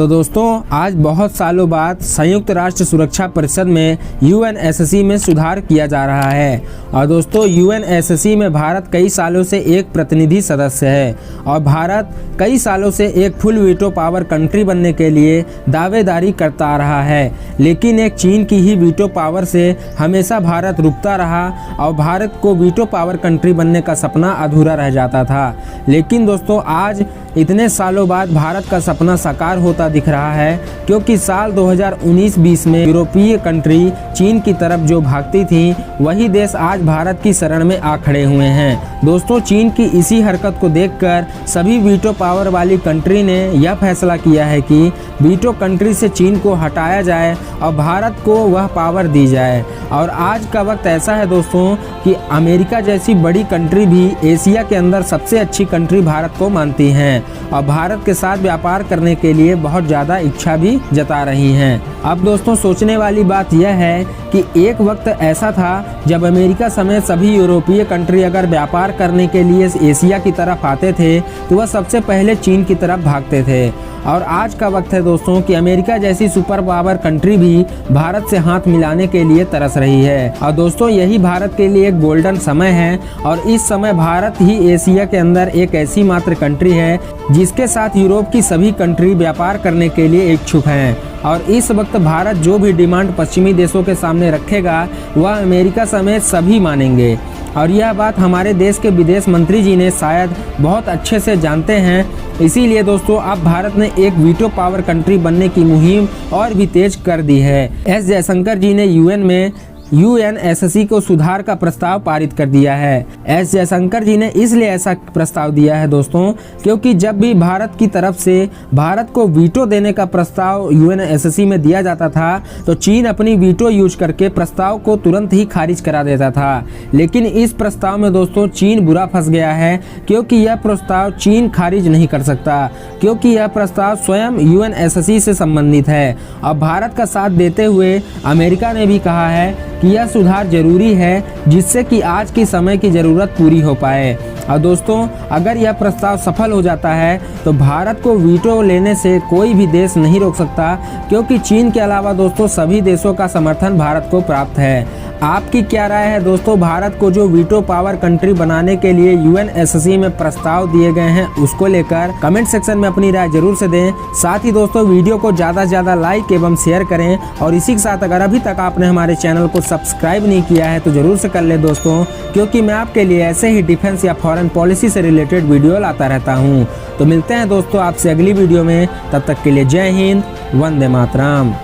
तो दोस्तों आज बहुत सालों बाद संयुक्त राष्ट्र सुरक्षा परिषद में यूएनएससी में सुधार किया जा रहा है। और दोस्तों यूएनएससी में भारत कई सालों से एक प्रतिनिधि सदस्य है और भारत कई सालों से एक फुल वीटो पावर कंट्री बनने के लिए दावेदारी करता आ रहा है। लेकिन एक चीन की ही वीटो पावर से हमेशा भारत रुकता रहा और भारत को वीटो पावर कंट्री बनने का सपना अधूरा रह जाता था। लेकिन दोस्तों आज इतने सालों बाद भारत का सपना साकार होता दिख रहा है, क्योंकि साल 2019-20 में यूरोपीय कंट्री चीन की तरफ जो भागती थी वही देश आज भारत की शरण में आ खड़े हुए हैं। दोस्तों चीन की इसी हरकत को देखकर सभी वीटो पावर वाली कंट्री ने यह फैसला किया है कि वीटो कंट्री से चीन को हटाया जाए और भारत को वह पावर दी जाए। और आज का वक्त ऐसा है दोस्तों कि अमेरिका जैसी बड़ी कंट्री भी एशिया के अंदर सबसे अच्छी कंट्री भारत को मानती हैं और भारत के साथ व्यापार करने के लिए बहुत ज़्यादा इच्छा भी जता रही हैं। अब दोस्तों सोचने वाली बात यह है कि एक वक्त ऐसा था जब अमेरिका समेत सभी यूरोपीय कंट्री अगर व्यापार करने के लिए एशिया की तरफ आते थे तो वह सबसे पहले चीन की तरफ भागते थे। और आज का वक्त है दोस्तों कि अमेरिका जैसी सुपर पावर कंट्री भी भारत से हाथ मिलाने के लिए तरस रही है। और दोस्तों यही भारत के लिए एक गोल्डन समय है और इस समय भारत ही एशिया के अंदर एक ऐसी मात्र कंट्री है जिसके साथ यूरोप की सभी कंट्री व्यापार करने के लिए इच्छुक हैं। और इस वक्त भारत जो भी डिमांड पश्चिमी देशों के सामने रखेगा वह अमेरिका समेत सभी मानेंगे। और यह बात हमारे देश के विदेश मंत्री जी ने शायद बहुत अच्छे से जानते हैं। इसीलिए दोस्तों अब भारत ने एक वीटो पावर कंट्री बनने की मुहिम और भी तेज कर दी है। एस जयशंकर जी ने यूएन में यूएनएससी को सुधार का प्रस्ताव पारित कर दिया है। एस जयशंकर जी ने इसलिए ऐसा प्रस्ताव दिया है दोस्तों क्योंकि जब भी भारत की तरफ से भारत को वीटो देने का प्रस्ताव यूएनएससी में दिया जाता था तो चीन अपनी वीटो यूज करके प्रस्ताव को तुरंत ही खारिज करा देता था। लेकिन इस प्रस्ताव में दोस्तों चीन बुरा फंस गया है, क्योंकि यह प्रस्ताव चीन खारिज नहीं कर सकता, क्योंकि यह प्रस्ताव स्वयं यूएनएससी से संबंधित है। और भारत का साथ देते हुए अमेरिका ने भी कहा है कि यह सुधार जरूरी है जिससे कि आज की समय की ज़रूरत पूरी हो पाए। और दोस्तों अगर यह प्रस्ताव सफल हो जाता है तो भारत को वीटो लेने से कोई भी देश नहीं रोक सकता, क्योंकि चीन के अलावा दोस्तों सभी देशों का समर्थन भारत को प्राप्त है। आपकी क्या राय है दोस्तों? भारत को जो वीटो पावर कंट्री बनाने के लिए यूएनएससी में प्रस्ताव दिए गए हैं उसको लेकर कमेंट सेक्शन में अपनी राय जरूर से दें। साथ ही दोस्तों वीडियो को ज़्यादा से ज़्यादा लाइक एवं शेयर करें और इसी के साथ अगर अभी तक आपने हमारे चैनल को सब्सक्राइब नहीं किया है तो ज़रूर से कर ले दोस्तों, क्योंकि मैं आपके लिए ऐसे ही डिफेंस या फॉरेन पॉलिसी से रिलेटेड वीडियो लाता रहता हूँ। तो मिलते हैं दोस्तों आपसे अगली वीडियो में, तब तक के लिए जय हिंद, वंदे मातरम।